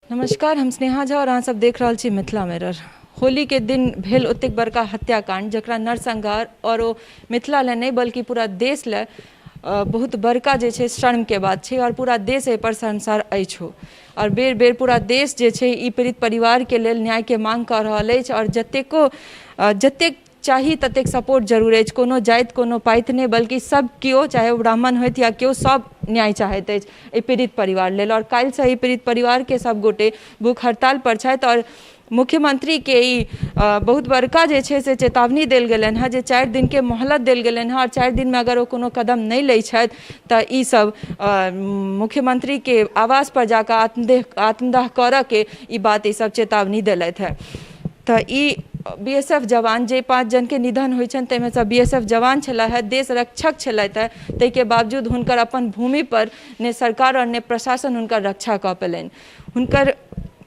नमस्कार, हम स्नेहा झा और अहाँ सब देख रहल छी मिथिला मिरर। होली के दिन भेल ओतेक बड़का हत्याकांड जकरा नरसंहार और ओ मिथिला ले नहीं बल्कि पूरा देश ले बहुत बड़का जे छे शर्म के बात छे और पूरा देश ए पर संसार अछि और बेर बेर पूरा देश जे छे ई पीड़ित परिवार के लेल न्याय के मांग कर रहल अछि और जतेक चाही ततेक सपोर्ट जरूर अछि। कोनो जाति कोनो पाति नहीं बल्कि सब केओ चाहे ब्राह्मण होइत या केओ सब न्याय चाहैत अछि एहि पीड़ित परिवार लेल और काल्हि से ई पीड़ित परिवार के सब गोटे भूख हड़ताल पर छथि और मुख्यमंत्री के ई बहुत बड़का जे छे से चेतावनी देल गेलनि हैं जे 4 दिन के मोहलत देल गेलनि हैं और 4 दिन में अगर वो कोनो कदम नहीं लै छथि तऽ ई सब मुख्यमंत्री के आवास पर जाकर आत्मदाह करऽ के ई बात ई सब चेतावनी देलथि है। तो ई बीएसएफ जवान जे 5 जन के निधन होइ छनि ताहिमे सँ बीएसएफ जवान छला है, देश रक्षक छलथि है, ताहि के बावजूद हुनकर अपन भूमि पर ने सरकार और ने प्रशासन हुनकर रक्षा कऽ पेलनि। हुनकर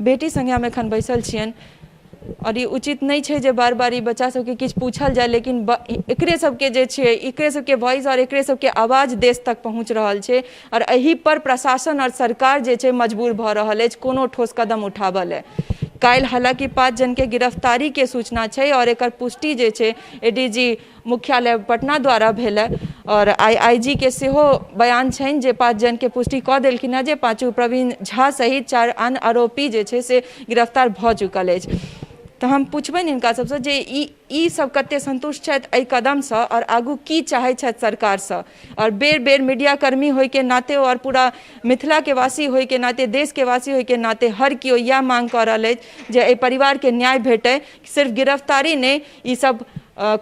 बेटी संगे हम एखन बैसल छियनि और ये उचित नहीं है जे बार बार ई बच्चा सबके किछु पूछल जाए, लेकिन एकरे सबके जे छे एकरे सबके वॉइस और एकरे सबके आवाज देश तक पहुँच रहल छे और एही पर प्रशासन और सरकार जे छे मजबूर भऽ रहल अछि कोनो ठोस कदम उठाबऽ ले। काल्हि हालांकि 5 जन के गिरफ्तारी के सूचना है और एकर पुष्टि जे छे एडीजी मुख्यालय पटना द्वारा भेल और आईजी के सेहो बयान छनि जे 5 जन के पुष्टि कऽ देलखिन है जे पाँचू प्रवीण झा सहित 4 अन्य आरोपी जे छे से गिरफ्तार भऽ चुकल अछि। तो हम पूछबनि हिनका सबसे जे ई सब कते संतुष्ट छथि एहि कदम से और आगू की चाहै छथि सरकार से और बेर बेर मीडिया कर्मी होय के नाते और पूरा मिथिला के वासी होय के नाते देश के वासी होय के नाते हर कियो यह मांग कर रहल अछि जे एहि परिवार के न्याय भेटै, सिर्फ गिरफ्तारी नहीं ई सब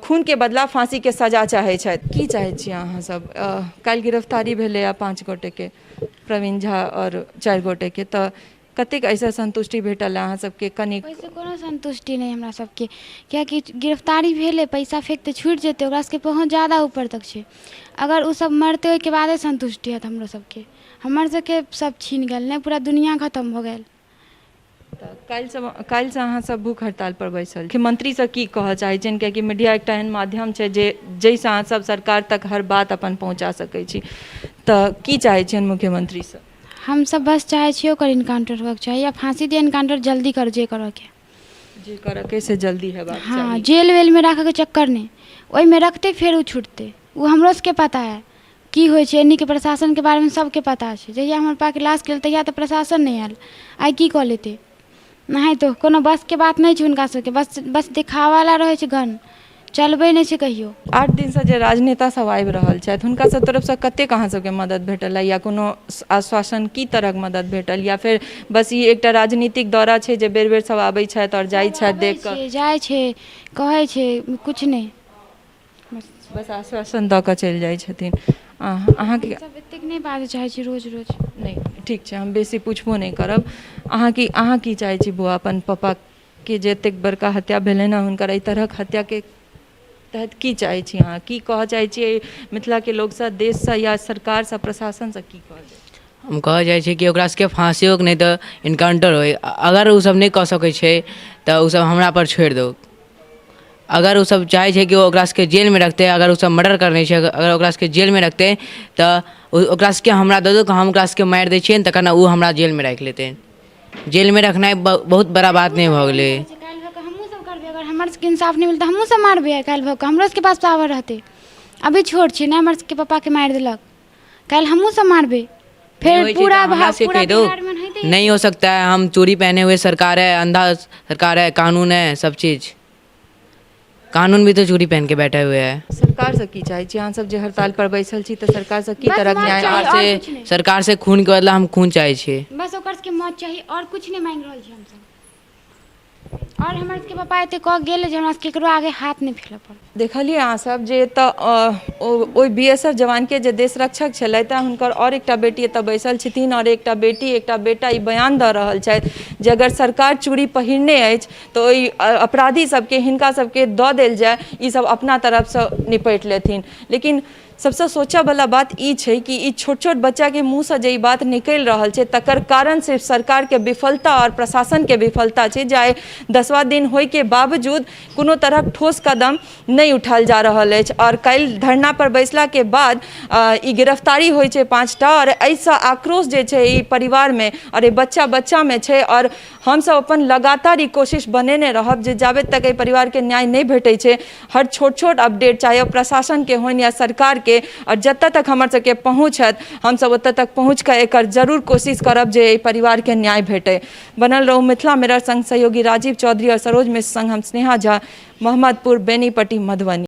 खून के बदला फांसी के सजा चाहै छथि। की चाहै छी अहाँ सब? काल्हि गिरफ्तारी भेलै 5 गोटे के, प्रवीण झा और 4 गोटे के, तो कतेक ऐसा संतुष्टि भेटल अहाँ सबके? कनिक वैसे कोनो संतुष्टि नहीं हमरा सबके, कियाकि गिरफ्तारी भेले पैसा फेंकते छूट जेते, ओकरा सबके पहुँच ज़्यादा ऊपर तक छे। अगर उ सब मरते ओहि के बादे संतुष्टि हैत हमरो सबके। हमर सबके सब छीन गेल ने, पूरा दुनिया खत्म हो गेल। काल्हि से अहाँ सब भूख हड़ताल पर बैसल, मुख्यमंत्री से की कहऽ चाहै छियनि? कियाकि मीडिया एकटा एहन माध्यम छै जैसे अहाँ सब सरकार तक हर बात अपन पहुँचा सकै छी, तऽ की चाहै छियनि मुख्यमंत्री से? हम सब बस चाहे छियै ओकर इनकाउंटर होबाक चाही या फांसी दे, इनकाउंटर जल्दी कर जे करऽ के, जे करऽ के से जल्दी हेबाक चाही। हाँ, जेल वेल में रखऽ के चक्कर नहीं, ओहि में रखते फिर उ छूटते। वो हमरो सबके पता है की होइ छै, एनी के प्रशासन के बारे में सबके पता छै। जहिया हमर पापा के लाश गेल तहिया तऽ प्रशासन नहीं आयल, आइ की कऽ लेते? नहीं तो कोनो बस के बात नहीं छै हुनका सबके, बस दिखावाला रहै छै गन, चलबे नहीं छै कहियो। 8 दिन से जे राजनेता सब आबि रहल छथि हुनका सब तरफ से कतेक अहाँ सबके मदद भेटल है या कोनो आश्वासन की तरह मदद भेटल, या फिर बस ई एकटा राजनीतिक दौरा छै जे बेर बेर सब आबै छथि और जाइ छथि देख कऽ? जाइ छै, कहै छै, कुछ नहीं, बस आश्वासन दऽ कऽ चलि जाइ छथिन। अहाँके सब एतेक नहीं बाजऽ चाहै छी रोज रोज। नहीं ठीक छै, हम बेसी पूछबो नहीं करब। अहाँ की चाहै छी बौआ अपन पापा के जे एतेक बड़का हत्या भेलै ना, हुनकर एहि तरहक हत्या के तहत की चाहै छी अहाँ? की कहऽ चाहै छियै मिथिला के लोग से, देश से या सरकार से, प्रशासन से? की कहऽ चाहै? हम कहऽ चाहै छी कि ओकरा सबके फांसी हो नहीं तो इनकाउंटर हो। अगर उ सब नहीं कऽ सकै छै तऽ उ सब हमरा पर छोड़ि दो। अगर उ सब चाहै छै कि ओकरा सबके जेल में रखते, अगर उ सब मर्डर करने छै, अगर ओकरा सबके जेल में रखते तऽ ओकरा सबके हमरा दऽ दो कि हम ओकरा सबके मारि दै छियै तखन उ हमरा जेल में राखि लेतै। जेल में रखनाइ बहुत बड़ा बात नहीं भऽ गेलै। अगर हमर सबके इंसाफ नहीं मिलता हमहूँ सब मारबै, काल्हि भऽ कऽ हमरो सबके पास पावर रहते। अभी छोट छी ने, हमर सबके पापा के मारि देलक, काल्हि हमहूँ सब मारबै। फिर पूरा नहीं हो सकता है। हम चोरी पहने हुए सरकार है, अंधा सरकार है, कानून है, सब चीज। कानून भी तो चोरी पहन के बैठे हुए है। सरकार से की चाहै छी अहाँ सब जे हड़ताल पर बैसल छी? तऽ सरकार से की तरह न्याय? सरकार से खून के बदला हम खून चाहै छी। बस ओकर सबके मौत चाहिए और कुछ नहीं मांगि रहल छी हम सब। और हमर सबके पापा एते कह गेल जे हमरा केकरो आगे हाथ नहीं फैला पड़। देखलिए अहाँ सब जे ओइ बीएसएफ जवान के जे देश रक्षक छलथि हुनकर और एकटा बेटी एतऽ बैसल छथिन और एकटा बेटी एकटा बेटा ई बयान दऽ रहल छथि जे अगर सरकार चूड़ी पहिरने अछि तऽ ओइ अपराधी सबके हिनका सबके दऽ देल जाय, ई सब अपना तरफ से निपटि लेथिन। लेकिन सबसे सोचा वाला बात ई छै कि ई छोट छोट बच्चा के मुंह से जे ई बात निकल रहल छै तकर कारण सिर्फ सरकार के विफलता और प्रशासन के विफलता छै। जे 10वां दिन होय के बावजूद कोनो तरहक ठोस कदम नहीं उठाल जा रहल अछि और कल धरना पर बैसला के बाद ई गिरफ्तारी होय छै 5टा और ऐसा आक्रोश जे छै ई परिवार में और ई बच्चा बच्चा में छै। और हम सब अपन लगातार ई कोशिश बनेने रहब जे जाबे तक ई परिवार के न्याय नहीं भेटै छै, हर छोट छोट अपडेट चाहे प्रशासन के होन या सरकार के, और जत तक हमर सबके पहुँच है हम सब ओत तक पहुँच कर एक जरूर कोशिश करब जे परिवार के न्याय भेटे। बनल रहू मिथिला मिरर संग सहयोगी राजीव चौधरी और सरोज मिश्र संग हम स्नेहा झा, मोहम्मदपुर, बेनीपट्टी, मधुबनी।